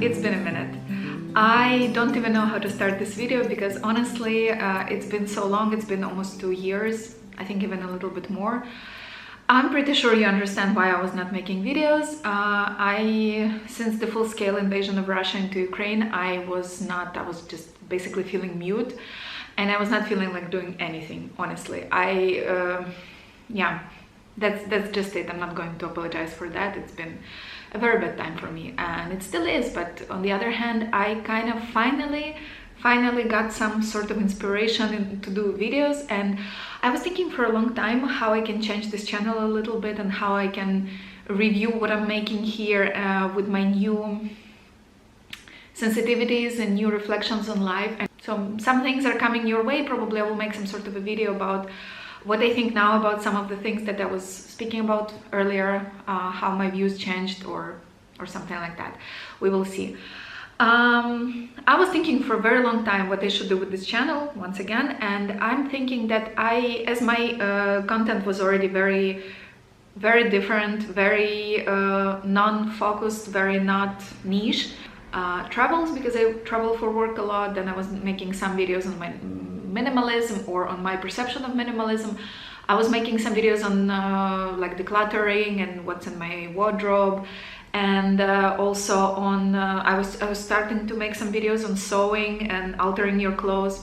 It's been a minute. I don't even know how to start this video because honestly, it's been so long. It's been almost 2 years, I think even a little bit more. I'm pretty sure you understand why I was not making videos. Since the full-scale invasion of Russia into Ukraine, I was just basically feeling mute, and I was not feeling like doing anything, honestly. Yeah, that's just it. I'm not going to apologize for that. It's been a very bad time for me, and it still is, but on the other hand, I kind of finally got some sort of inspiration to do videos, and I was thinking for a long time how I can change this channel a little bit and how I can review what I'm making here with my new sensitivities and new reflections on life. And so some things are coming your way. Probably I will make some sort of a video about what I think now about some of the things that I was speaking about earlier, how my views changed or something like that. We will see. I was thinking for a very long time what I should do with this channel once again, and I'm thinking that as my content was already very different, very non-focused, very not niche. Travels, because I travel for work a lot, then I was making some videos on my minimalism or on my perception of minimalism. I was making some videos on like decluttering and what's in my wardrobe, and also on I was starting to make some videos on sewing and altering your clothes.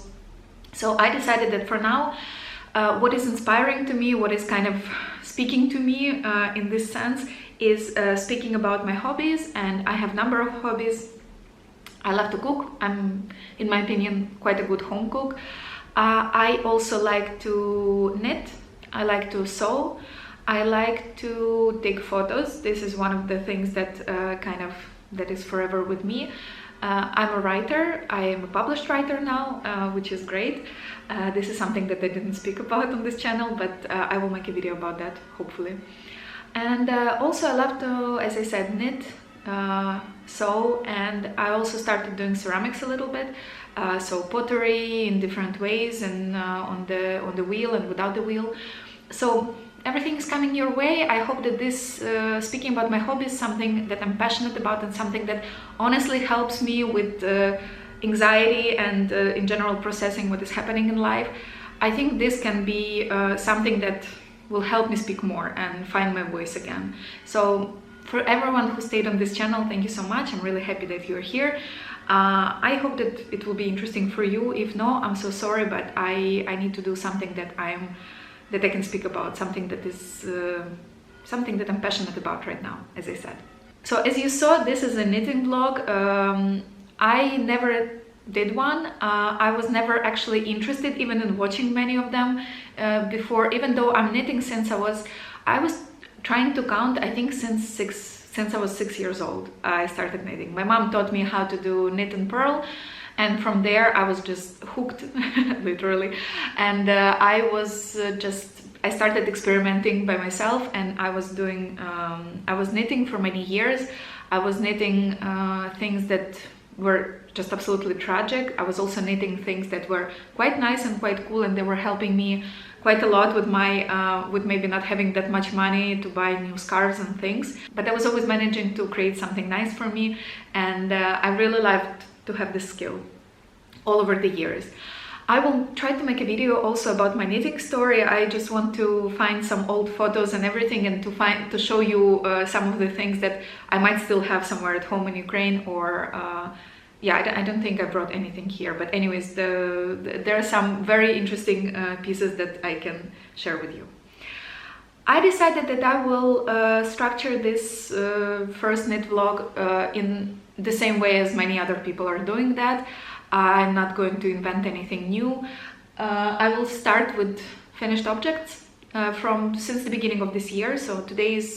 So I decided that for now, what is inspiring to me, what is kind of speaking to me in this sense, is speaking about my hobbies. And I have a number of hobbies. I love to cook. I'm, in my opinion, quite a good home cook. I also like to knit. I like to sew. I like to take photos. This is one of the things that that is forever with me. I'm a writer. I am a published writer now, which is great. This is something that I didn't speak about on this channel, but I will make a video about that, hopefully. And also I love to, as I said, knit, sew, and I also started doing ceramics a little bit. So pottery in different ways, and on the wheel and without the wheel. So everything is coming your way. I hope that this, speaking about my hobbies, something that I'm passionate about and something that honestly helps me with anxiety and in general processing what is happening in life. I think this can be something that will help me speak more and find my voice again. So for everyone who stayed on this channel, thank you so much. I'm really happy that you're here. I hope that it will be interesting for you. If no, I'm so sorry, but I need to do something that I can speak about, something that is something that I'm passionate about right now, as I said. So as you saw, this is a knitting vlog. I never did one. I was never actually interested even in watching many of them before, even though I'm knitting since I was trying to count, I think since I was 6 years old, I started knitting. My mom taught me how to do knit and purl, and from there I was just hooked, literally. And I started experimenting by myself, and I was knitting for many years. I was knitting things that were just absolutely tragic. I was also knitting things that were quite nice and quite cool, and they were helping me quite a lot with with maybe not having that much money to buy new scarves and things. But I was always managing to create something nice for me, and I really loved to have this skill all over the years. I will try to make a video also about my knitting story. I just want to find some old photos and everything, and to show you some of the things that I might still have somewhere at home in Ukraine, or yeah, I don't think I brought anything here, but anyways, there are some very interesting pieces that I can share with you. I decided that I will structure this first knit vlog in the same way as many other people are doing that. I'm not going to invent anything new. I will start with finished objects since the beginning of this year. So today is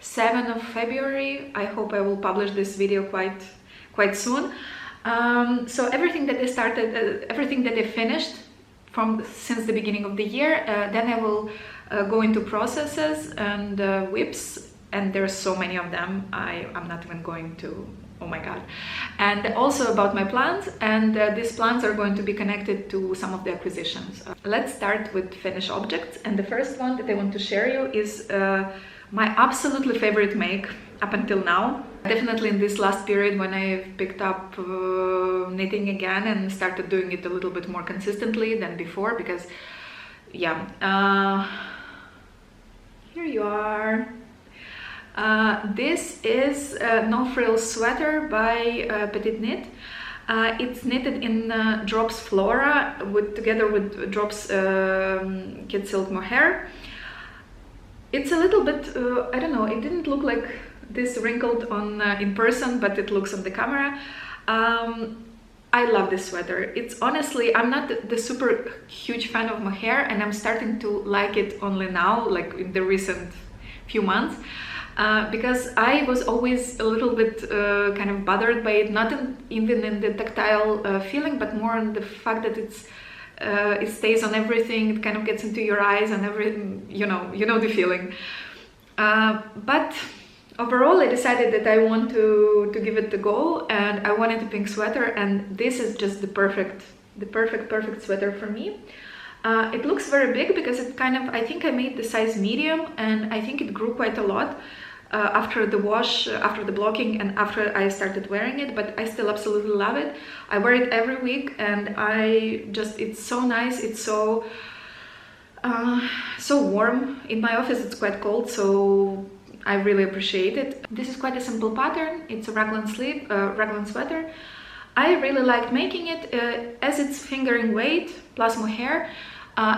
7th of February. I hope I will publish this video quite soon. So everything that I started, everything that I finished since the beginning of the year, then I will go into processes and whips, and there's so many of them. I'm not even going to, oh my god. And also about my plans, and these plans are going to be connected to some of the acquisitions. Let's start with finished objects, and the first one that I want to share you is my absolutely favorite make up until now. Definitely in this last period when I've picked up knitting again and started doing it a little bit more consistently than before, because yeah, here you are. This is NoFrills Sweater by PetiteKnit. It's knitted in Drops Flora together with Drops Kid Silk Mohair. It's a little bit, I don't know, it didn't look like this wrinkled on in person, but it looks on the camera. I love this sweater. It's honestly, I'm not the super huge fan of mohair, and I'm starting to like it only now, like in the recent few months, because I was always a little bit kind of bothered by it, not even in the tactile feeling, but more on the fact that it stays on everything, it kind of gets into your eyes and everything, you know the feeling. But overall, I decided that I want to give it a go, and I wanted a pink sweater, and this is just the perfect sweater for me. It looks very big because it kind of, I think I made the size medium, and I think it grew quite a lot after the wash, after the blocking, and after I started wearing it, but I still absolutely love it. I wear it every week, and it's so nice. It's so warm. In my office it's quite cold, so I really appreciate it. This is quite a simple pattern. It's a raglan sleeve, raglan sweater. I really liked making it, as it's fingering weight plus mohair.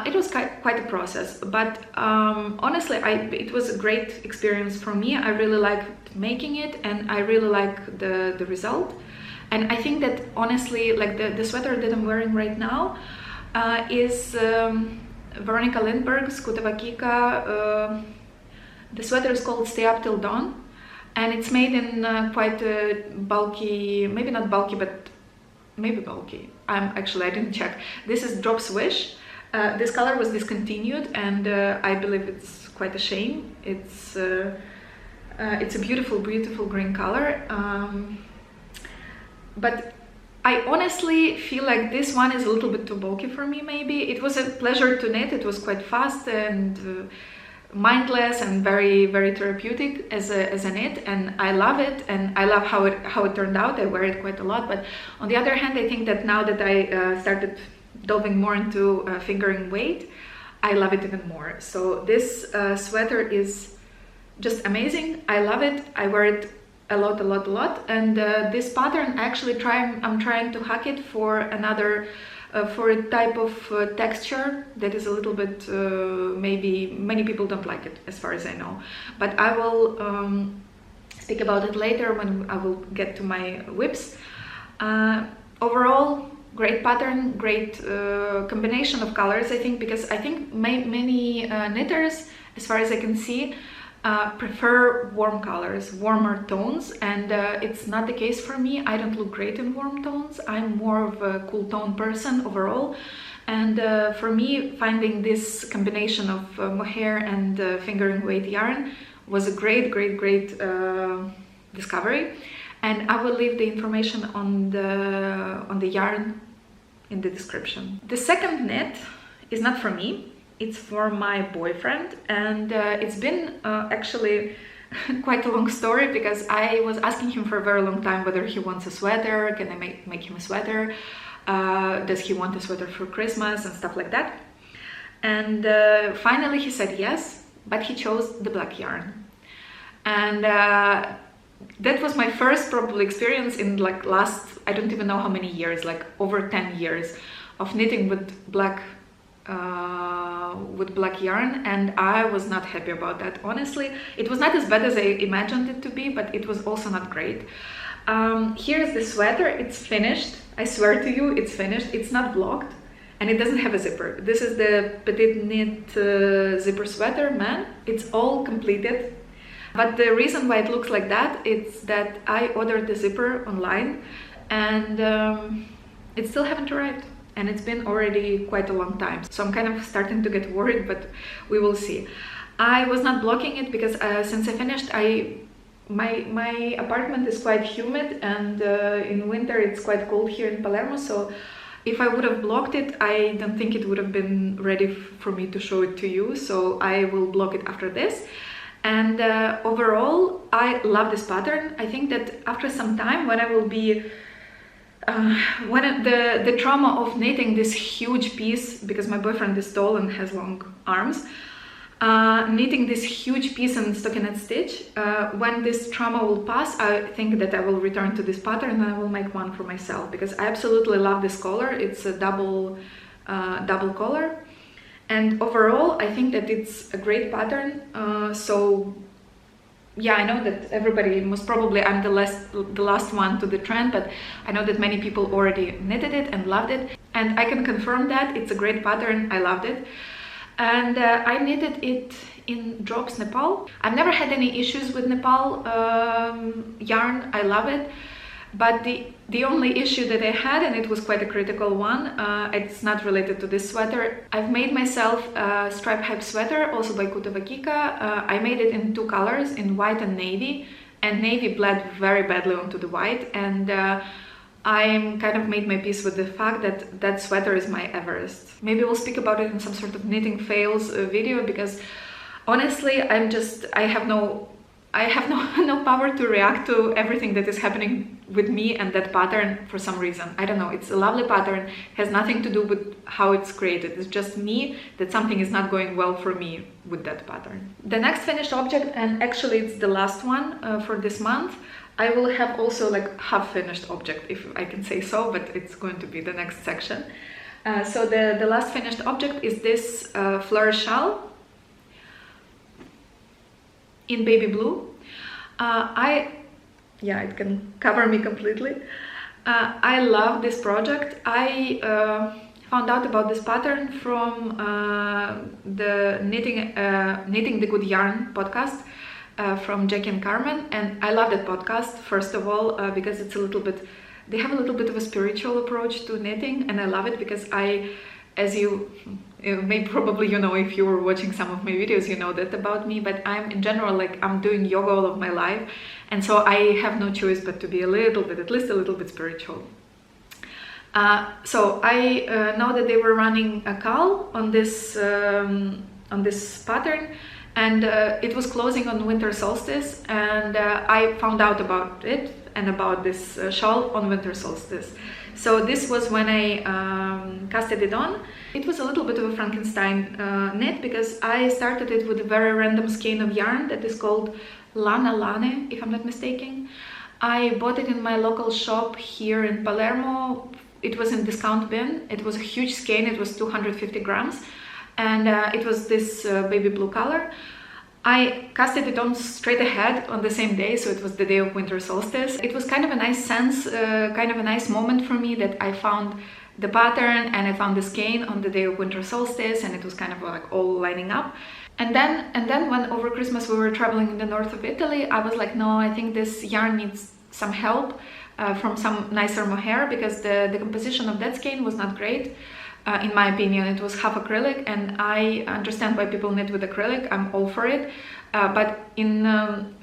It was quite a process, but honestly, it was a great experience for me. I really liked making it, and I really like the result. And I think that honestly, like the sweater that I'm wearing right now is Veronica Lindbergh's Kutava Kika. The sweater is called Stay Up Till Dawn, and it's made in quite a bulky, maybe not bulky, but maybe bulky. I didn't check. This is Drops Wish. This color was discontinued, and I believe it's quite a shame. It's a beautiful green color, but I honestly feel like this one is a little bit too bulky for me. Maybe it was a pleasure to knit. It was quite fast and mindless and very therapeutic as a knit, and I love it, and I love how it turned out. I wear it quite a lot, but on the other hand, I think that now that I started delving more into fingering weight, I love it even more. So this sweater is just amazing. I love it. I wear it a lot, and this pattern I'm trying to hack it for another for a type of texture that is a little bit, maybe many people don't like it, as far as I know, but I will speak about it later when I will get to my whips. Overall, great pattern, great combination of colors, I think, because I think many knitters, as far as I can see, prefer warm colors, warmer tones, and it's not the case for me. I don't look great in warm tones. I'm more of a cool tone person overall, and for me, finding this combination of mohair and fingering weight yarn was a great discovery, and I will leave the information on the yarn in the description. The second knit is not for me. It's for my boyfriend, and it's been actually quite a long story, because I was asking him for a very long time whether he wants a sweater. Can I make him a sweater? Does he want a sweater for Christmas and stuff like that? And finally he said yes, but he chose the black yarn. And that was my first probably experience in like last, I don't even know how many years, like over 10 years of knitting with black yarn, and I was not happy about that. Honestly, it was not as bad as I imagined it to be, but it was also not great. Here's the sweater. It's finished. I swear to you, it's finished. It's not blocked, and it doesn't have a zipper. This is the PetiteKnit zipper sweater, man. It's all completed. But the reason why it looks like that is that I ordered the zipper online, and it still haven't arrived. And it's been already quite a long time, so I'm kind of starting to get worried, but we will see. I was not blocking it because since I finished, my apartment is quite humid, and in winter it's quite cold here in Palermo, so if I would have blocked it, I don't think it would have been ready for me to show it to you, so I will block it after this. And overall, I love this pattern. I think that after some time, when I will be when the trauma of knitting this huge piece, because my boyfriend is tall and has long arms, knitting this huge piece in stockinette stitch, when this trauma will pass, I think that I will return to this pattern and I will make one for myself, because I absolutely love this color. It's a double color, and overall I think that it's a great pattern. So yeah, I know that everybody, most probably I'm the last one to the trend, but I know that many people already knitted it and loved it, and I can confirm that it's a great pattern. I loved it, and I knitted it in Drops Nepal. I've never had any issues with Nepal yarn. I love it, but the only issue that I had, and it was quite a critical one, it's not related to this sweater. I've made myself a stripe hype sweater, also by Kutavakika. I made it in two colors, in white and navy bled very badly onto the white, and I kind of made my peace with the fact that that sweater is my Everest. Maybe we'll speak about it in some sort of knitting fails video, because honestly, I have no power to react to everything that is happening with me and that pattern for some reason. I don't know, it's a lovely pattern, has nothing to do with how it's created. It's just me, that something is not going well for me with that pattern. The next finished object, and actually it's the last one for this month, I will have also like half finished object, if I can say so, but it's going to be the next section. So the last finished object is this Fleur Shawl in baby blue. Yeah, it can cover me completely. I love this project. I found out about this pattern from the Knitting the Good Yarn podcast from Jackie and Carmen, and I love that podcast, first of all, because it's a little bit, they have a little bit of a spiritual approach to knitting, and I love it because as you maybe probably you know, if you were watching some of my videos, you know that about me, but I'm in general, like, I'm doing yoga all of my life, and so I have no choice but to be a little bit, at least a little bit spiritual. So I know that they were running a call on this pattern, and it was closing on winter solstice, and I found out about it and about this shawl on winter solstice. So this was when I casted it on. It was a little bit of a Frankenstein knit, because I started it with a very random skein of yarn that is called Lana, if I'm not mistaken. I bought it in my local shop here in Palermo. It was in discount bin. It was a huge skein, it was 250 grams, and it was this baby blue color. I casted it on straight ahead on the same day, so it was the day of winter solstice. It was kind of a nice sense, kind of a nice moment for me, that I found the pattern and I found the skein on the day of winter solstice, and it was kind of like all lining up. And then when over Christmas we were traveling in the north of Italy, I was like, no, I think this yarn needs some help from some nicer mohair, because the composition of that skein was not great. In my opinion, it was half acrylic, and I understand why people knit with acrylic. I'm all for it, but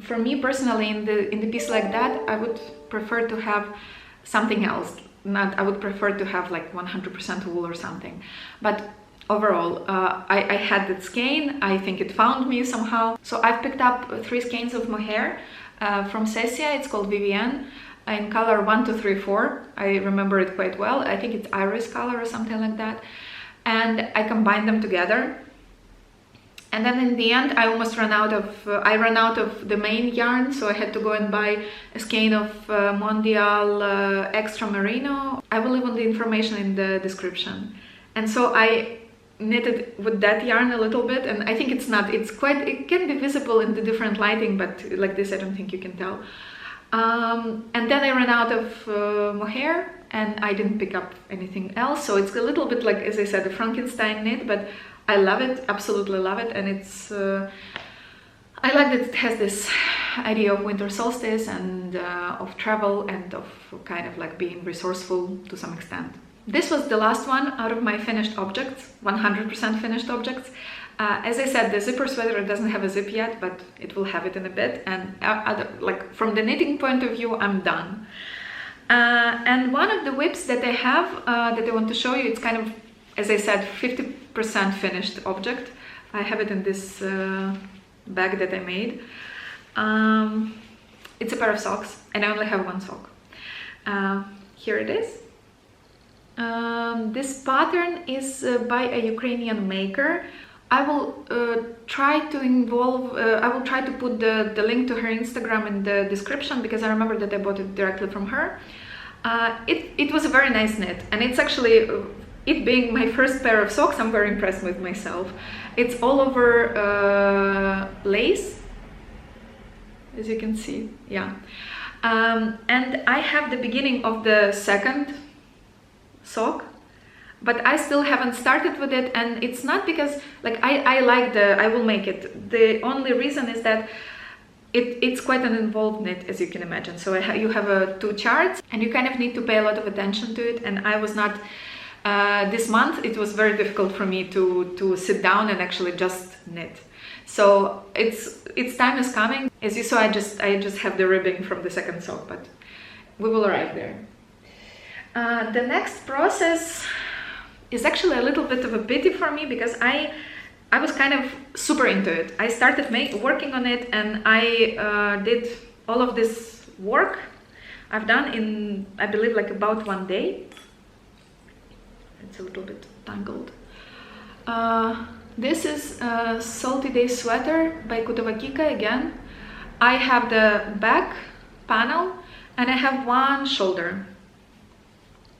for me personally, in the piece like that, I would prefer to have something else. I would prefer to have like 100% wool or something. But overall, I had that skein. I think it found me somehow. So I've picked up 3 skeins of mohair from Sesia. It's called Vivienne, in color 1, 2, 3, 4. I remember it quite well. I think it's Iris color or something like that. And I combined them together. And then in the end, I almost ran out of, the main yarn, so I had to go and buy a skein of Mondial Extra Merino. I will leave on the information in the description. And so I knitted with that yarn a little bit, and I think it can be visible in the different lighting, but like this, I don't think you can tell. And then I ran out of mohair, and I didn't pick up anything else. So it's a little bit like, as I said, a Frankenstein knit, but I love it, absolutely love it. And it's I like that it has this idea of winter solstice and of travel and of kind of like being resourceful to some extent. This was the last one out of my finished objects, 100% finished objects. As I said, the zipper sweater doesn't have a zip yet, but it will have it in a bit. And like from the knitting point of view, I'm done. And one of the whips that I have that I want to show you, it's kind of, as I said, 50% finished object. I have it in this bag that I made. It's a pair of socks, and I only have one sock. Here it is. This pattern is by a Ukrainian maker. I will try to put the link to her Instagram in the description, because I remember that I bought it directly from her. It was a very nice knit, and it's actually, it being my first pair of socks, I'm very impressed with myself. It's all over lace, as you can see, yeah. And I have the beginning of the second sock, but I still haven't started with it, and it's not because like I will make it. The only reason is that it's quite an involved knit, as you can imagine. So you have 2 charts, and you kind of need to pay a lot of attention to it, and I was not this month. It was very difficult for me to sit down and actually just knit. So its time is coming. As you saw, I just have the ribbing from the second sock, but we will arrive there. The next process is actually a little bit of a pity for me, because I was kind of super into it. I started working on it, and I did all of this work I've done in, I believe, like about 1 day. It's a little bit tangled. This is a Salty Day Sweater by Kutavakika again. I have the back panel, and I have one shoulder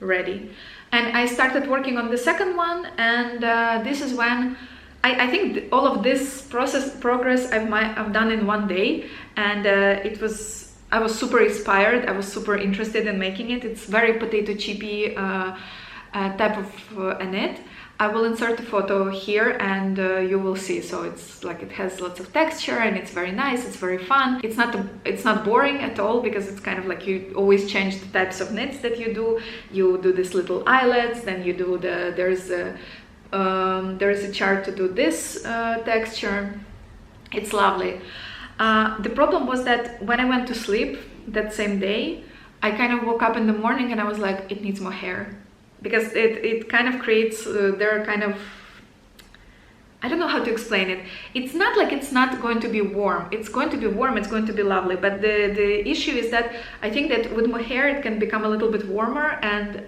ready. And I started working on the second one, and this is when I think all of this progress I've done in 1 day, and I was super inspired. I was super interested in making it. It's very potato chippy type of a knit. I will insert a photo here, and you will see. So it's like it has lots of texture, and it's very nice. It's very fun. It's not boring at all, because it's kind of like you always change the types of knits that you do. You do these little eyelets, then you do there's a chart to do this texture. It's lovely. The problem was that when I went to sleep that same day, I kind of woke up in the morning and I was like, it needs more hair. Because it kind of creates their kind of, I don't know how to explain it. It's not like it's not going to be warm. It's going to be warm, it's going to be lovely. But the issue is that I think that with mohair it can become a little bit warmer, and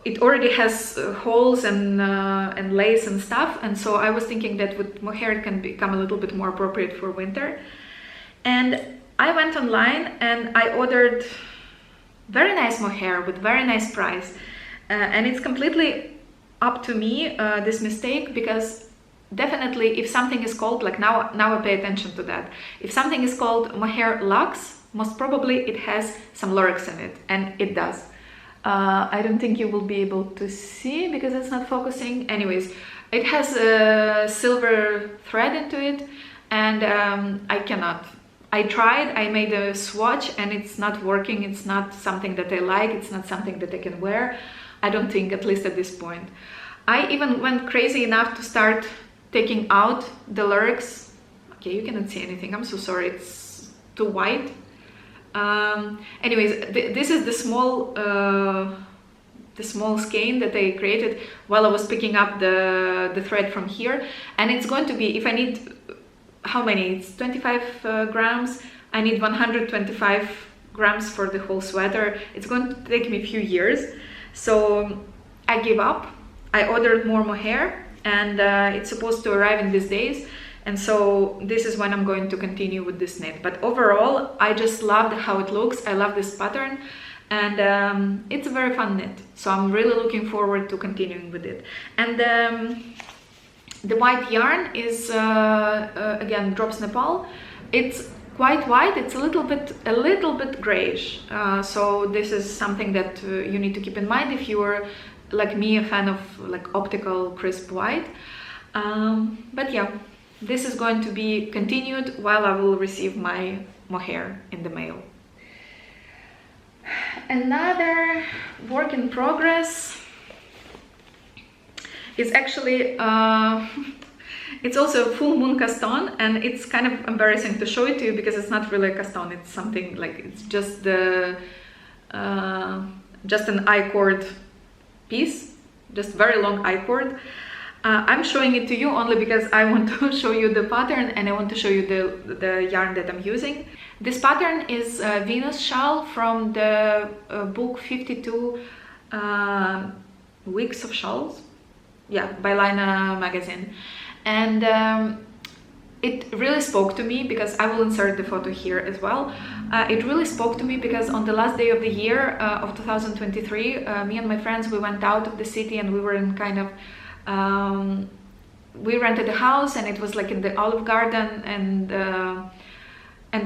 it already has holes and lace and stuff. And so I was thinking that with mohair it can become a little bit more appropriate for winter. And I went online and I ordered very nice mohair with very nice price, and it's completely up to me, this mistake, because definitely if something is called, like now I pay attention to that, if something is called mohair luxe, most probably it has some lyrics in it, and it does. I don't think you will be able to see because it's not focusing. Anyways, it has a silver thread into it, and I cannot. I tried, I made a swatch, and it's not working. It's not something that I like. It's not something that I can wear. I don't think, at least at this point. I even went crazy enough to start taking out the lyrics. Okay, you cannot see anything. I'm so sorry. It's too white. Anyways, this is the small skein that I created while I was picking up the thread from here. And it's going to be, if I need, how many? It's 25 grams. I need 125 grams for the whole sweater. It's going to take me a few years. So I gave up. I ordered more mohair, and it's supposed to arrive in these days. And so this is when I'm going to continue with this knit. But overall, I just loved how it looks. I love this pattern, and it's a very fun knit. So I'm really looking forward to continuing with it. And the white yarn is again Drops Nepal. It's quite white. It's a little bit grayish. So this is something that you need to keep in mind if you are, like me, a fan of like optical crisp white. But yeah, this is going to be continued while I will receive my mohair in the mail. Another work in progress is actually it's also a full moon caston, and it's kind of embarrassing to show it to you because it's not really a caston. It's something like, it's just the just an I-cord piece, just very long I-cord. I'm showing it to you only because I want to show you the pattern and I want to show you the yarn that I'm using. This pattern is Venus Shawl from the book 52 Weeks of Shawls, yeah, by Lana magazine. And it really spoke to me because I will insert the photo here as well. It really spoke to me because on the last day of the year of 2023, me and my friends, we went out of the city and we were in kind of we rented a house and it was like in the Olive Garden, and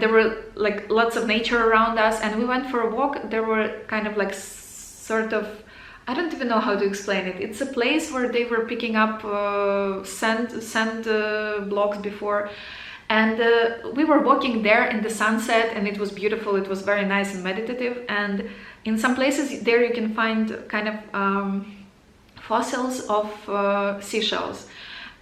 there were like lots of nature around us, and we went for a walk. There were kind of like sort of, I don't even know how to explain it. It's a place where they were picking up sand blocks before, and we were walking there in the sunset, and it was beautiful. It was very nice and meditative, and in some places there you can find kind of fossils of seashells.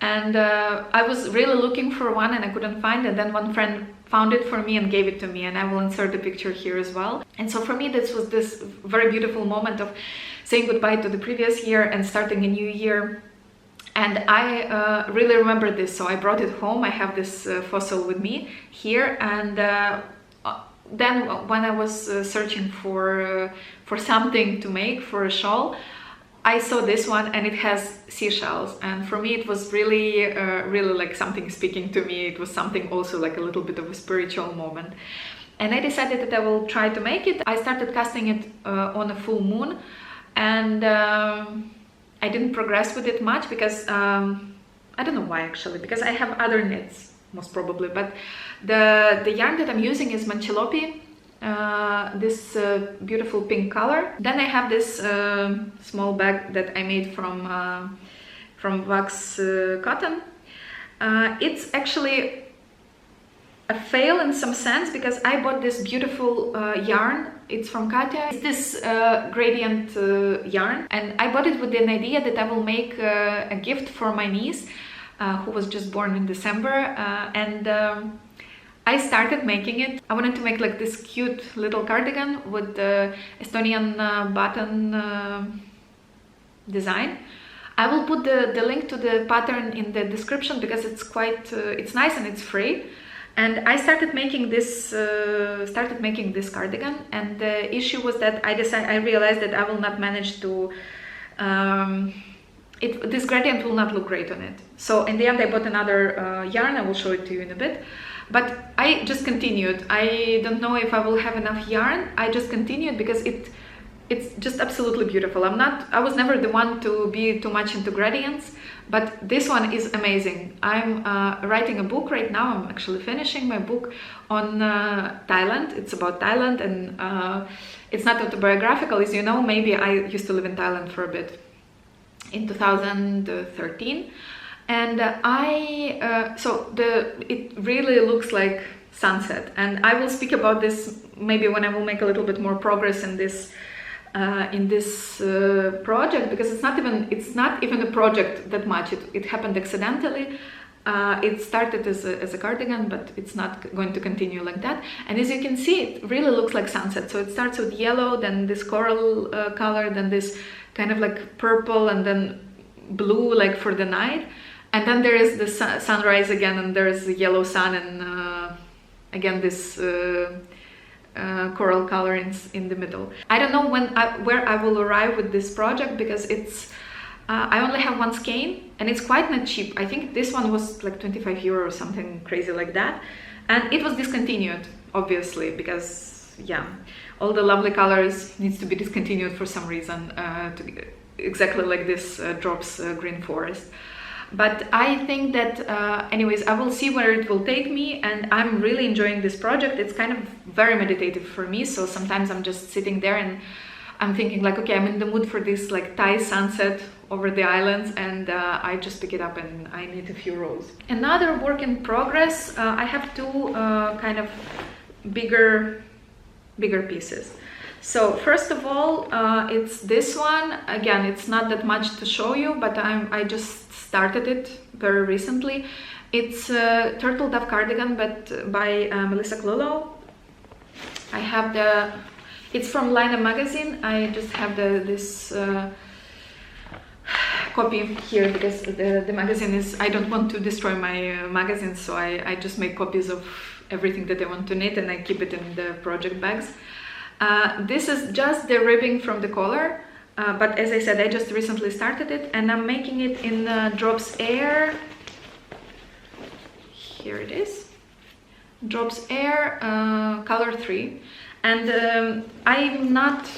And I was really looking for one and I couldn't find it. Then one friend found it for me and gave it to me, and I will insert the picture here as well. And so for me this was this very beautiful moment of saying goodbye to the previous year and starting a new year. And I really remember this, so I brought it home. I have this fossil with me here, and then when I was searching for something to make for a shawl, I saw this one and it has seashells, and for me it was really really like something speaking to me. It was something also like a little bit of a spiritual moment, and I decided that I will try to make it. I started casting it on a full moon, and I didn't progress with it much because I don't know why actually, because I have other knits most probably, but the yarn that I'm using is Manchelopi, this beautiful pink color. Then I have this small bag that I made from wax cotton. It's actually a fail in some sense because I bought this beautiful yarn. It's from Katia. It's this gradient yarn, and I bought it with an idea that I will make a gift for my niece who was just born in December, and I started making it. I wanted to make like this cute little cardigan with the Estonian button design. I will put the link to the pattern in the description because it's quite it's nice and it's free. And I started making this cardigan, and the issue was that I realized that I will not manage to this gradient will not look great on it. So in the end I bought another yarn. I will show it to you in a bit. But I just continued. I don't know if I will have enough yarn. I just continued because it's just absolutely beautiful. I was never the one to be too much into gradients, but this one is amazing. I'm writing a book right now. I'm actually finishing my book on Thailand. It's about Thailand, and it's not autobiographical, as you know. Maybe I used to live in Thailand for a bit in 2013. And it really looks like sunset, and I will speak about this maybe when I will make a little bit more progress in this project, because it's not even a project that much. It happened accidentally. It started as a cardigan, but it's not going to continue like that. And as you can see, it really looks like sunset. So it starts with yellow, then this coral color, then this kind of like purple, and then blue like for the night. And then there is the sunrise again, and there is the yellow sun, and again this coral color in the middle. I don't know where I will arrive with this project because it's I only have one skein, and it's quite not cheap. I think this one was like 25 euro or something crazy like that, and it was discontinued obviously because yeah, all the lovely colors needs to be discontinued for some reason, exactly like this Drops Green Forest. But I think that anyways, I will see where it will take me, and I'm really enjoying this project. It's kind of very meditative for me, so sometimes I'm just sitting there and I'm thinking like, okay, I'm in the mood for this like Thai sunset over the islands, and I just pick it up and I knit a few rows. Another work in progress, I have two kind of bigger pieces. So first of all, it's this one. Again, it's not that much to show you, but I just started it very recently. It's a turtle dove cardigan, but by Melissa Clulow. I have it's from Lana magazine. I just have this copy here because the magazine is, I don't want to destroy my magazine, so I just make copies of everything that I want to knit and I keep it in the project bags. This is just the ribbing from the collar, but as I said, I just recently started it and I'm making it in Drops Air. Here it is, Drops Air color 3, and I'm not,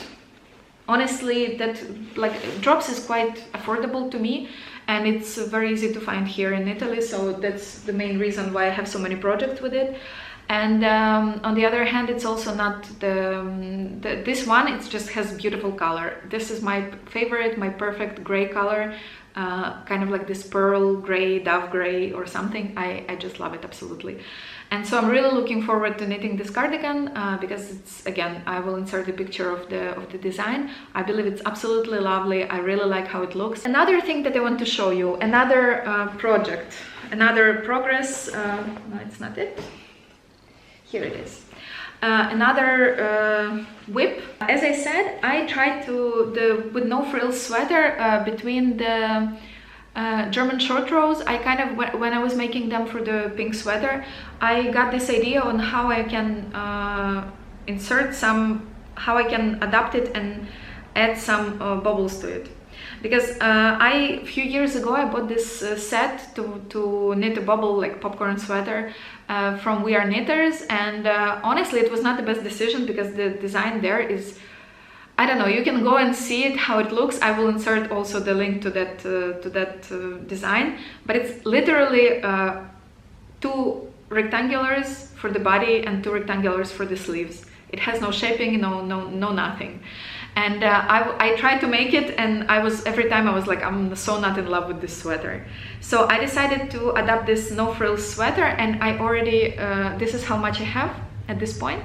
honestly, that like Drops is quite affordable to me and it's very easy to find here in Italy, so that's the main reason why I have so many projects with it. And on the other hand, it's also not this one, it just has beautiful color. This is my favorite, my perfect gray color, kind of like this pearl gray, dove gray or something. I just love it absolutely. And so I'm really looking forward to knitting this cardigan because it's, again, I will insert a picture of the design. I believe it's absolutely lovely. I really like how it looks. Another thing that I want to show you, another project, another progress. No, it's not it. Here it is. Another whip. As I said, I tried to with NoFrills Sweater between the German short rows. I kind of, when I was making them for the pink sweater, I got this idea on how I can insert some, how I can adapt it and add some bubbles to it. Because a few years ago I bought this set to knit a bubble like popcorn sweater from We Are Knitters, and honestly it was not the best decision because the design there is, I don't know, you can go and see it how it looks. I will insert also the link to that design, but it's literally 2 rectangulars for the body and 2 rectangulars for the sleeves. It has no shaping, no nothing. And I tried to make it, and every time I was like, I'm so not in love with this sweater. So I decided to adapt this NoFrills sweater, and I already, this is how much I have at this point.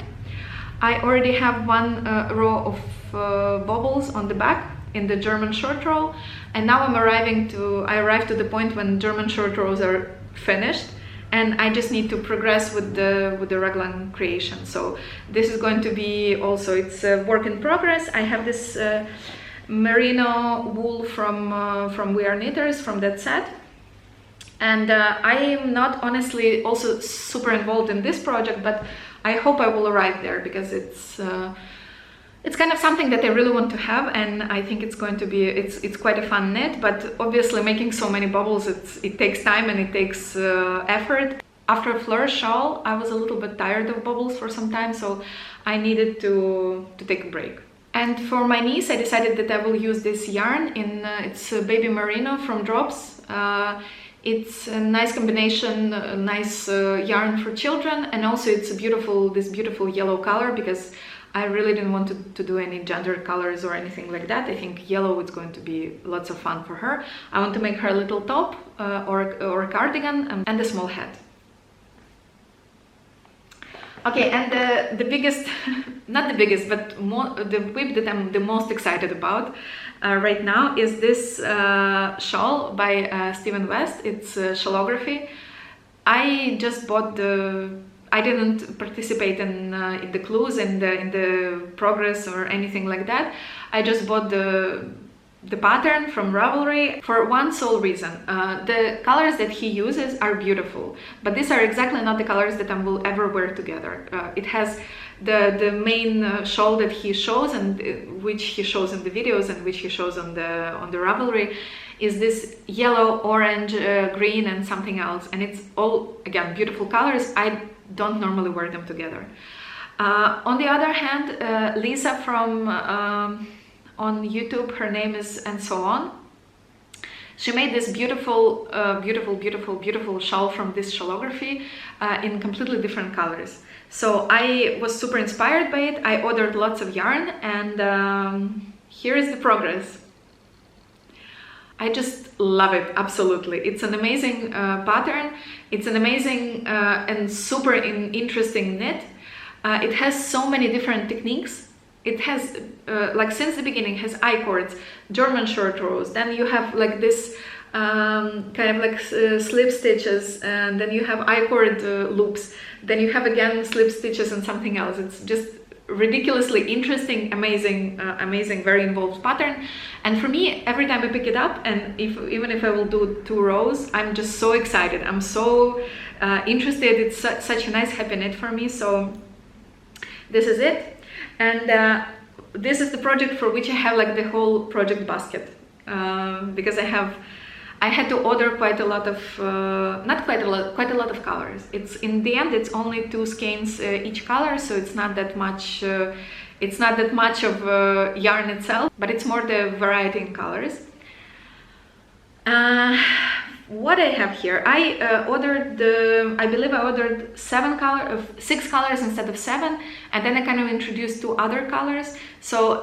I already have 1 row of bubbles on the back in the German short row, and now I arrived to the point when German short rows are finished, and I just need to progress with the raglan creation. So this is going to be also, it's a work in progress. I have this merino wool from We Are Knitters, from that set, and I am not honestly also super involved in this project, but I hope I will arrive there because it's kind of something that I really want to have, and I think it's going to be, it's quite a fun knit, but obviously making so many bubbles, it takes time and it takes effort. After Fleur Shawl, I was a little bit tired of bubbles for some time, so I needed to take a break. And for my niece, I decided that I will use this yarn it's Baby Merino from Drops. It's a nice combination, a nice yarn for children, and also it's this beautiful yellow color because I really didn't want to do any gendered colors or anything like that. I think yellow is going to be lots of fun for her. I want to make her a little top or a cardigan and a small hat. Okay, and the biggest, not the biggest, but the whip that I'm the most excited about right now is this shawl by Steven West. It's shawlography. I just bought I didn't participate in the clues, in the progress or anything like that. I just bought the pattern from Ravelry for one sole reason. The colors that he uses are beautiful, but these are exactly not the colors that I will ever wear together. It has the main shawl that he shows, and which he shows in the videos and which he shows on the Ravelry, is this yellow, orange, green and something else, and it's all, again, beautiful colors. I don't normally wear them together. On the other hand, Lisa from on YouTube, her name is And So On, she made this beautiful beautiful shawl from this shawlography in completely different colors. So I was super inspired by it. I ordered lots of yarn, and here is the progress. I just love it, absolutely. It's an amazing pattern. It's an amazing and super interesting knit. It has so many different techniques. It has, like since the beginning, has I-cords, German short rows, then you have like this kind of like slip stitches, and then you have I-cord loops, then you have again slip stitches and something else. It's just ridiculously interesting, amazing, very involved pattern. And for me, every time I pick it up, and even if I will do 2 rows, I'm just so excited. I'm so interested. It's such a nice happy knit for me. So this is it. And this is the project for which I have like the whole project basket, because I had to order quite a lot of, quite a lot of colors. It's in the end, it's only 2 skeins each color, so it's not that much. It's not that much of yarn itself, but it's more the variety in colors. What I have here, I ordered I believe I ordered 6 colors instead of 7, and then I kind of introduced 2 other colors. So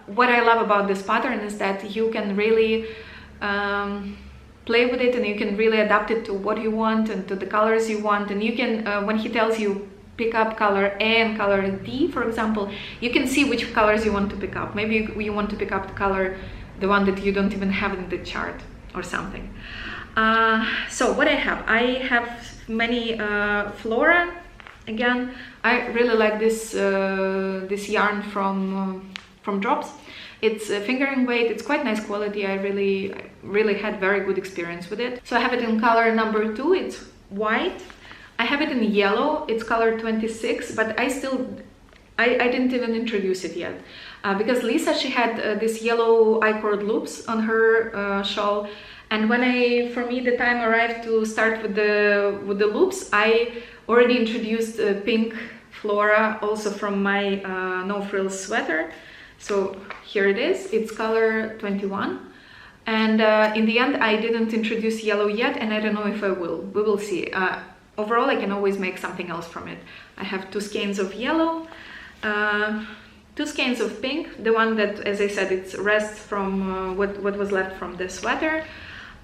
what I love about this pattern is that you can really play with it, and you can really adapt it to what you want and to the colors you want. And you can, when he tells you pick up color A and color D, for example, you can see which colors you want to pick up. Maybe you want to pick up the color, the one that you don't even have in the chart or something. So what I have many Flora. Again, I really like this this yarn from Drops. It's fingering weight, it's quite nice quality. I really had very good experience with it. So I have it in color number 2, it's white. I have it in yellow, it's color 26, but I didn't even introduce it yet. Because Lisa, she had this yellow I-cord loops on her shawl. And for me, the time arrived to start with the loops, I already introduced pink Flora, also from my NoFrills sweater. So here it is, it's color 21. And in the end, I didn't introduce yellow yet, and I don't know if I will. We will see. Overall, I can always make something else from it. I have 2 skeins of yellow, 2 skeins of pink, the one that, as I said, it's rests from what was left from the sweater,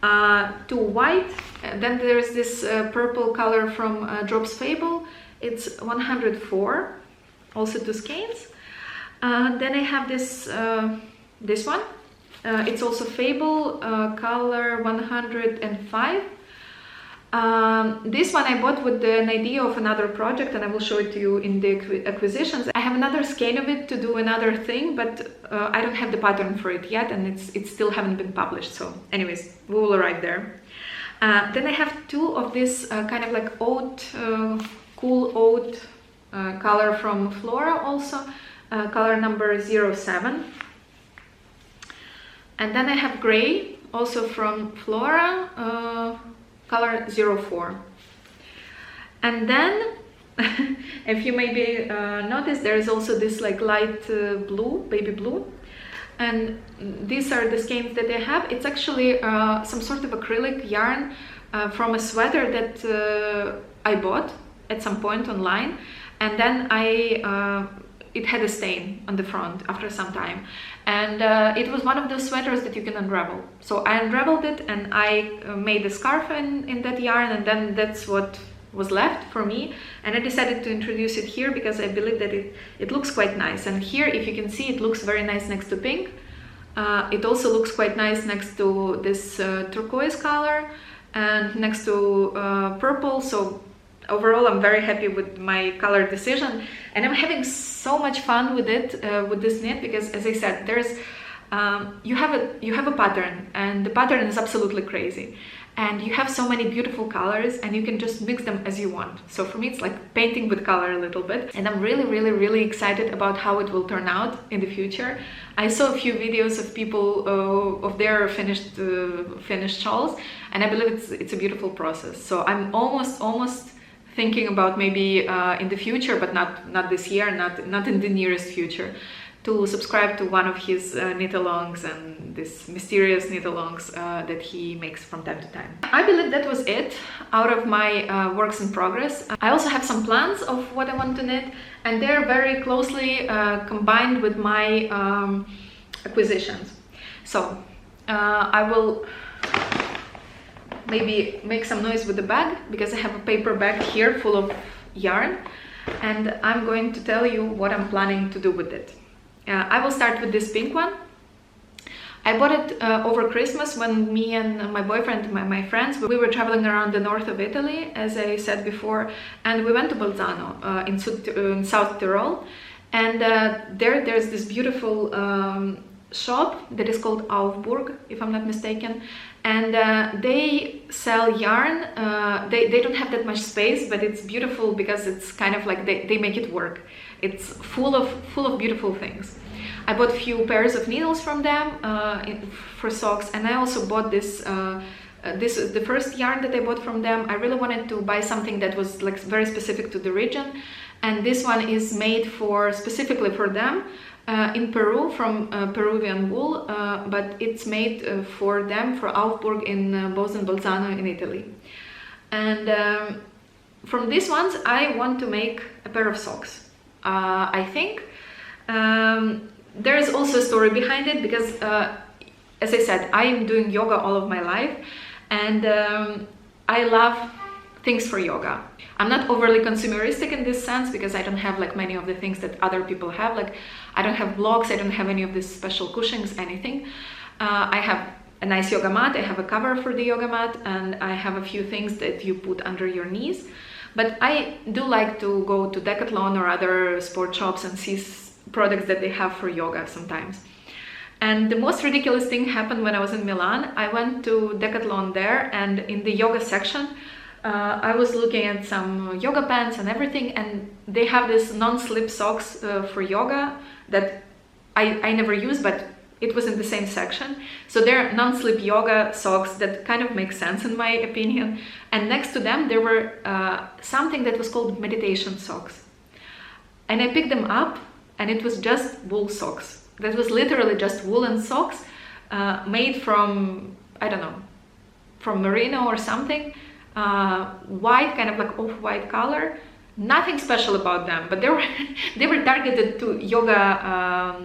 2 white, and then there's this purple color from Drops Fable. It's 104, also 2 skeins. Then I have this one. It's also Fable, color 105. This one I bought with an idea of another project, and I will show it to you in the acquisitions. I have another skein of it to do another thing, but I don't have the pattern for it yet, and it still haven't been published. So anyways, we will arrive there. Then I have 2 of this kind of like oat, cool oat color from Flora, also color number 07. And then I have gray, also from Flora, color 04. And then, if you maybe notice, there is also this like light blue, baby blue. And these are the skeins that I have. It's actually some sort of acrylic yarn from a sweater that I bought at some point online. And then it had a stain on the front after some time, and it was one of those sweaters that you can unravel. So I unraveled it, and I made a scarf in that yarn, and then that's what was left for me. And I decided to introduce it here because I believe that it looks quite nice. And here, if you can see, it looks very nice next to pink. It also looks quite nice next to this turquoise color and next to purple. So overall, I'm very happy with my color decision, and I'm having so much fun with it, with this knit, because, as I said, there's you have a pattern, and the pattern is absolutely crazy, and you have so many beautiful colors, and you can just mix them as you want. So for me, it's like painting with color a little bit, and I'm really excited about how it will turn out in the future. I saw a few videos of people of their finished shawls, and I believe it's a beautiful process. So I'm almost thinking about maybe in the future, but not this year, not in the nearest future, to subscribe to one of his knit-alongs and this mysterious knit-alongs that he makes from time to time. I believe that was it out of my works in progress. I also have some plans of what I want to knit, and they're very closely combined with my acquisitions. So I will maybe make some noise with the bag, because I have a paper bag here full of yarn, and I'm going to tell you what I'm planning to do with it. I will start with this pink one. I bought it over Christmas when me and my boyfriend, my friends, we were traveling around the north of Italy, as I said before, and we went to Bolzano in South Tyrol. And there's this beautiful shop that is called Aufburg, if I'm not mistaken, and they sell yarn. They don't have that much space, but it's beautiful because it's kind of like they make it work. It's full of beautiful things. I bought a few pairs of needles from them for socks, and I also bought this. This is the first yarn that I bought from them. I really wanted to buy something that was like very specific to the region, and this one is made specifically for them in Peru, from Peruvian wool, but it's made for them, for Aufburg in Bolzano in Italy. And from these ones I want to make a pair of socks. I think there is also a story behind it, because as I said, I am doing yoga all of my life, and I love things for yoga. I'm not overly consumeristic in this sense, because I don't have like many of the things that other people have. Like, I don't have blocks, I don't have any of these special cushions, anything. I have a nice yoga mat, I have a cover for the yoga mat, and I have a few things that you put under your knees. But I do like to go to Decathlon or other sport shops and see products that they have for yoga sometimes. And the most ridiculous thing happened when I was in Milan. I went to Decathlon there, and in the yoga section, I was looking at some yoga pants and everything, and they have this non-slip socks for yoga that I never use, but it was in the same section. So they're non-slip yoga socks that kind of make sense in my opinion. And next to them there were something that was called meditation socks. And I picked them up, and it was just wool socks. That was literally just woolen socks made from, I don't know, from merino or something. White, kind of like off-white color. Nothing special about them, but they were targeted to yoga,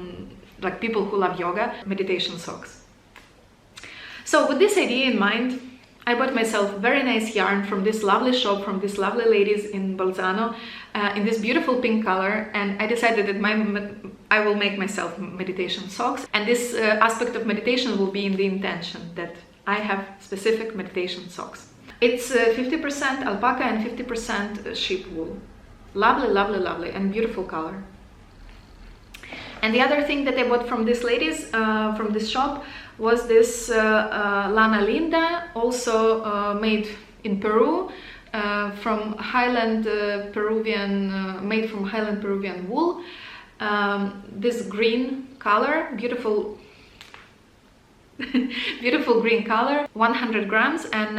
like people who love yoga, meditation socks. So with this idea in mind, I bought myself very nice yarn from this lovely shop, from these lovely ladies in Bolzano, in this beautiful pink color, and I decided that I will make myself meditation socks, and this aspect of meditation will be in the intention that I have specific meditation socks. It's 50% alpaca and 50% sheep wool. Lovely, lovely, lovely, and beautiful color. And the other thing that I bought from these ladies, from this shop, was this Lana Linda, also made in Peru, from Highland Peruvian, made from Highland Peruvian wool. This green color, beautiful. Beautiful green color, 100 grams, and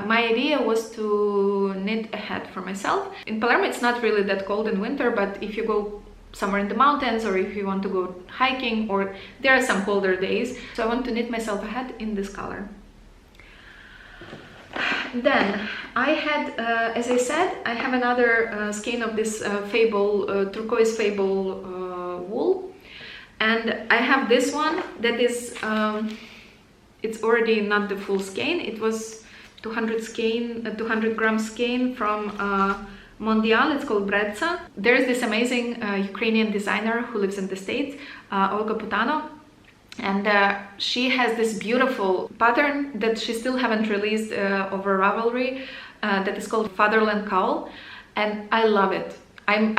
my idea was to knit a hat for myself. In Palermo it's not really that cold in winter, but if you go somewhere in the mountains, or if you want to go hiking, or there are some colder days, so I want to knit myself a hat in this color. Then I had, as I said, I have another skein of this Fable, turquoise Fable wool, and I have this one that is it's already not the full skein. It was 200 gram skein from Mondial. It's called Brezza. There's this amazing Ukrainian designer who lives in the States, Olga Putano, and she has this beautiful pattern that she still haven't released over Ravelry that is called Fatherland Cowl, and I love it. I'm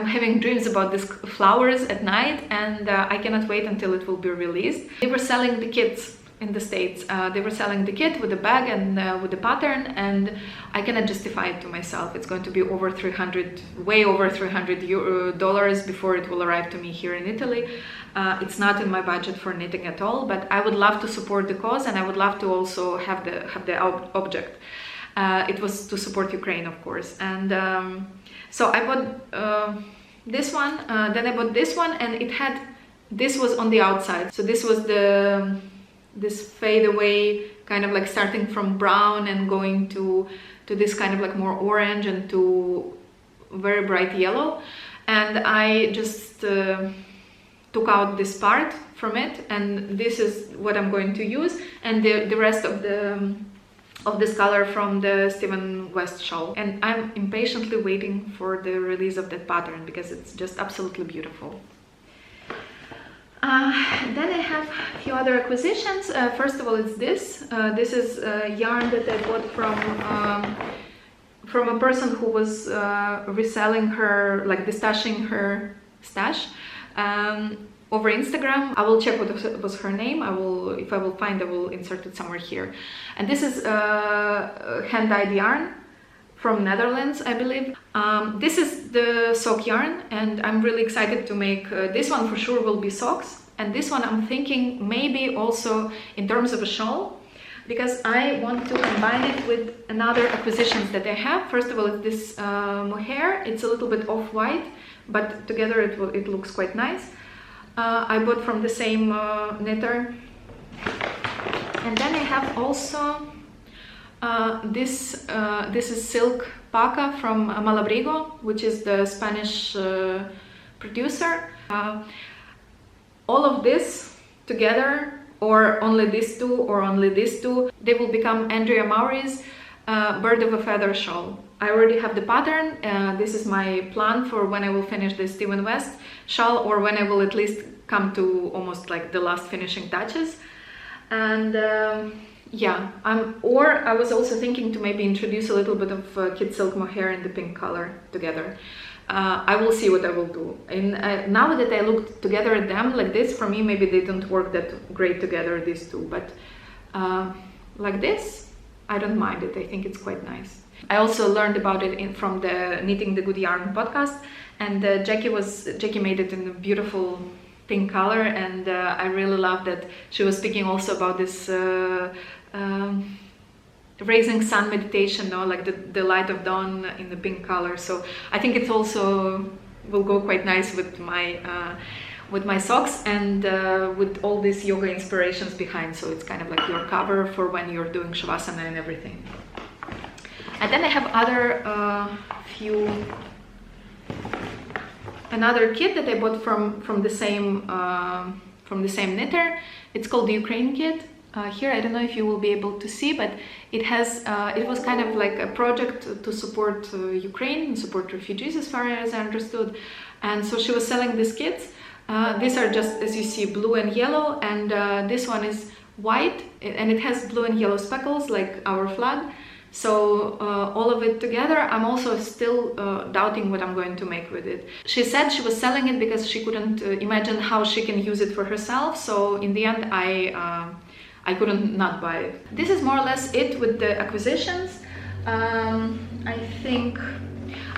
having dreams about these flowers at night, and I cannot wait until it will be released. They were selling the kits in the States. They were selling the kit with the bag and with the pattern, and I cannot justify it to myself. It's going to be over 300, way over $300 before it will arrive to me here in Italy. It's not in my budget for knitting at all, but I would love to support the cause, and I would love to also have the object. It was to support Ukraine, of course, and so I bought this one, then I bought this one, and this was on the outside. So this was this fade away, kind of like starting from brown and going to this kind of like more orange and to very bright yellow. And I just took out this part from it, and this is what I'm going to use, and the rest of this color from the Steven West shawl. And I'm impatiently waiting for the release of that pattern because it's just absolutely beautiful. Then I have a few other acquisitions. First of all, it's this. This is yarn that I bought from a person who was reselling her, like destashing her stash over Instagram. I will check what was her name. If I will find, I will insert it somewhere here. And this is hand-dyed yarn from Netherlands, I believe. This is the sock yarn, and I'm really excited to make this one. For sure will be socks, and this one I'm thinking maybe also in terms of a shawl, because I want to combine it with another acquisitions that I have. First of all, it's this mohair. It's a little bit off-white, but together it looks quite nice. I bought from the same knitter. And then I have also this is silk paca from Malabrigo, which is the Spanish producer. All of this together, or only these two, or only these two, they will become Andrea Maury's bird of a feather shawl. I already have the pattern. This is my plan for when I will finish the Steven West shawl, or when I will at least come to almost like the last finishing touches. And yeah, I was also thinking to maybe introduce a little bit of kid silk mohair in the pink color together. I will see what I will do. And now that I look together at them like this, for me maybe they don't work that great together, these two, but like this, I don't mind it. I think it's quite nice. I also learned about it from the Knitting the Good Yarn podcast, and Jackie made it in a beautiful pink color, and I really love that she was speaking also about this raising sun meditation, no? Like the light of dawn in the pink color. So I think it also will go quite nice with my socks, and with all these yoga inspirations behind. So it's kind of like your cover for when you're doing shavasana and everything. And then I have another kit that I bought from the same knitter. It's called the Ukraine kit. Here, I don't know if you will be able to see, but it was kind of like a project to support Ukraine and support refugees, as far as I understood. And so she was selling these kits. These are just, as you see, blue and yellow, and this one is white, and it has blue and yellow speckles like our flag. So all of it together, I'm also still doubting what I'm going to make with it. She said she was selling it because she couldn't imagine how she can use it for herself. So in the end, I couldn't not buy it. This is more or less it with the acquisitions. I think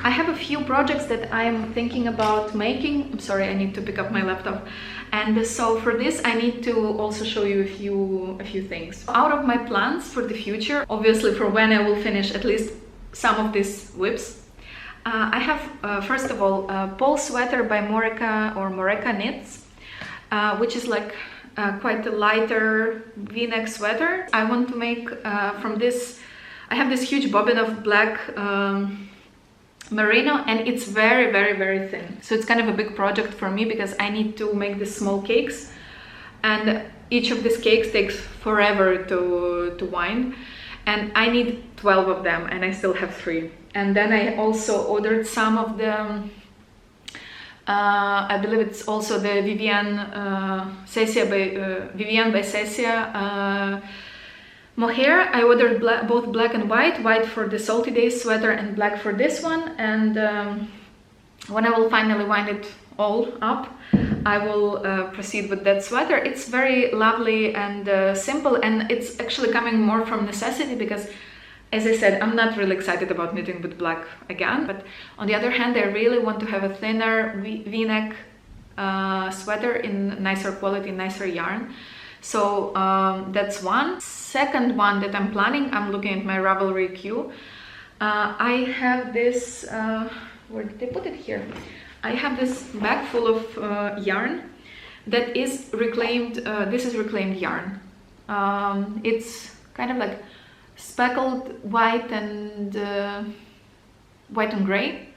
I have a few projects that I'm thinking about making. I'm sorry, I need to pick up my laptop. And so for this, I need to also show you a few things. Out of my plans for the future, obviously for when I will finish at least some of these whips, I have, first of all, Pole Sweater by Moreka Knits, which is like quite a lighter V-neck sweater. I want to make from this, I have this huge bobbin of black merino, and it's very, very, very thin. So it's kind of a big project for me because I need to make these small cakes, and each of these cakes takes forever to wind, and I need 12 of them, and I still have 3. And then I also ordered some of the I believe it's also the Vivienne Vivienne by Sesia mohair. I ordered both black and white for the Salty Days sweater and black for this one. And when I will finally wind it all up, I will proceed with that sweater. It's very lovely and simple, and it's actually coming more from necessity because, as I said, I'm not really excited about knitting with black again, but on the other hand, I really want to have a thinner V-neck sweater in nicer quality, nicer yarn. So that's one. Second one that I'm planning, I'm looking at my Ravelry queue. I have this, where did they put it here? I have this bag full of yarn that is reclaimed, this is reclaimed yarn. It's kind of like speckled white and gray.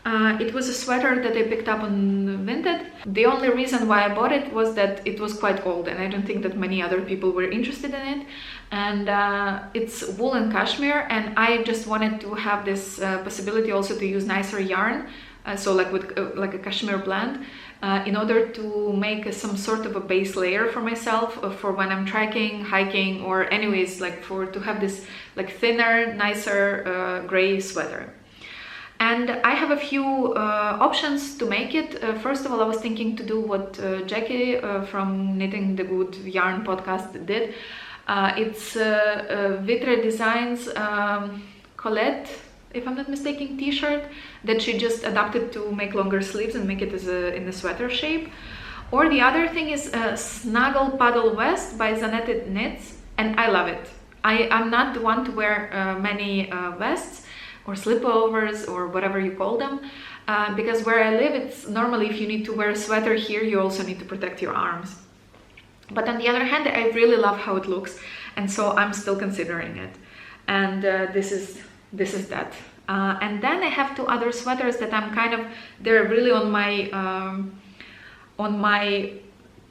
It was a sweater that I picked up on Vinted. The only reason why I bought it was that it was quite old, and I don't think that many other people were interested in it. And it's wool and cashmere, and I just wanted to have this possibility also to use nicer yarn, so like with like a cashmere blend, in order to make some sort of a base layer for myself for when I'm trekking, hiking, or anyways, like to have this like thinner, nicer gray sweater. And I have a few options to make it. First of all, I was thinking to do what Jackie from Knitting the Good Yarn podcast did. It's Vitre Designs Colette, if I'm not mistaken, t-shirt that she just adapted to make longer sleeves and make it as in the sweater shape. Or the other thing is Snuggle Paddle Vest by Zanette Knits, and I love it. I'm not the one to wear many vests or slipovers or whatever you call them, because where I live, it's normally if you need to wear a sweater here, you also need to protect your arms. But on the other hand, I really love how it looks, and so I'm still considering it. And this is that. And then I have two other sweaters that I'm they're really on my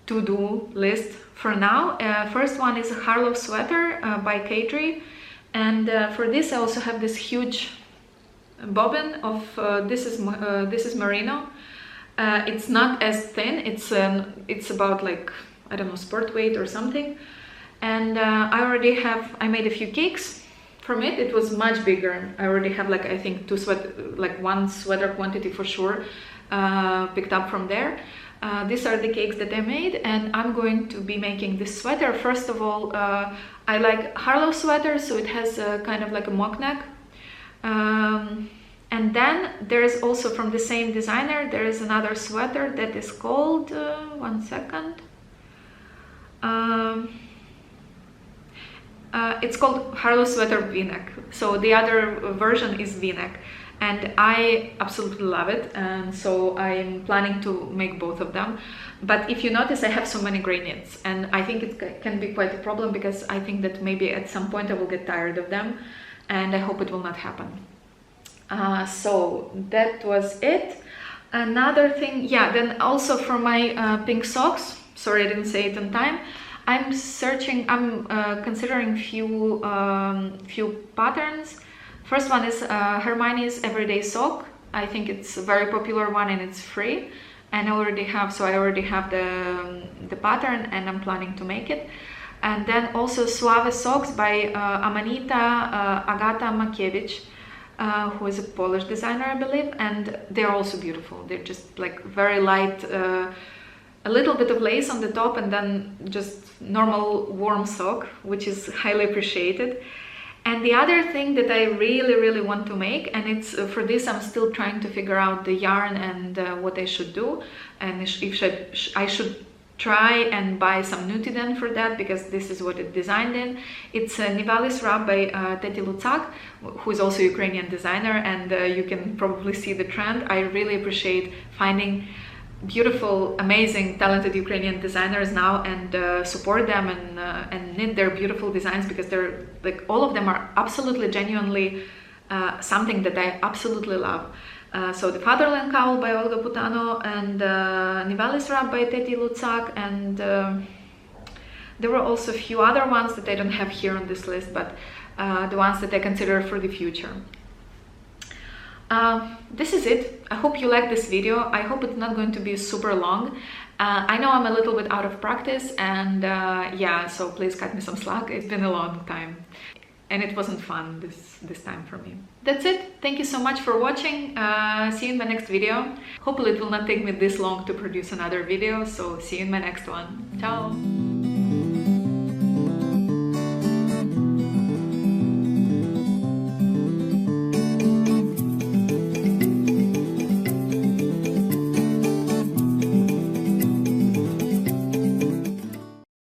to-do list for now. First one is a Harlow sweater by Katia, and for this I also have this huge bobbin of this is Merino. It's not as thin. It's about like, I don't know, sport weight or something. And I made a few cakes from it. It was much bigger. I already have like, I think one sweater quantity for sure picked up from there. These are the cakes that I made, and I'm going to be making this sweater. First of all, I like Harlow sweaters, so it has kind of like a mock neck. And then there is also from the same designer, there is another sweater that is called, one second. It's called Harlow Sweater V-neck. So the other version is V-neck, and I absolutely love it, and so I'm planning to make both of them. But if you notice, I have so many gray knits, and I think it can be quite a problem, because I think that maybe at some point I will get tired of them, and I hope it will not happen. So that was it. Another thing, yeah, then also for my pink socks, sorry I didn't say it on time, I'm considering few patterns. First one is Hermione's Everyday Sock. I think it's a very popular one and it's free, and I already have the pattern, and I'm planning to make it. And then also Suave Socks by Amanita Agata Makiewicz, who is a Polish designer, I believe, and they're also beautiful. They're just like very light, a little bit of lace on the top, and then just normal warm sock, which is highly appreciated. And the other thing that I really want to make, and it's for this I'm still trying to figure out the yarn and what I should do, and if I should try and buy some Nutiden for that, because this is what it's designed in. It's a Nivalis wrap by Teti Lucak, who is also a Ukrainian designer, and you can probably see the trend. I really appreciate finding beautiful, amazing, talented Ukrainian designers now, and support them and knit their beautiful designs, because they're like, all of them are absolutely genuinely something that I absolutely love. So the Fatherland Cowl by Olga Putano, and Nivalis wrap by Teti Lucak, and there were also a few other ones that I don't have here on this list, but the ones that I consider for the future. This is it. I hope you like this video. I hope it's not going to be super long. I know I'm a little bit out of practice, and yeah, so please cut me some slack. It's been a long time, and it wasn't fun this time for me. That's it. Thank you so much for watching. See you in my next video. Hopefully it will not take me this long to produce another video, so see you in my next one. Ciao!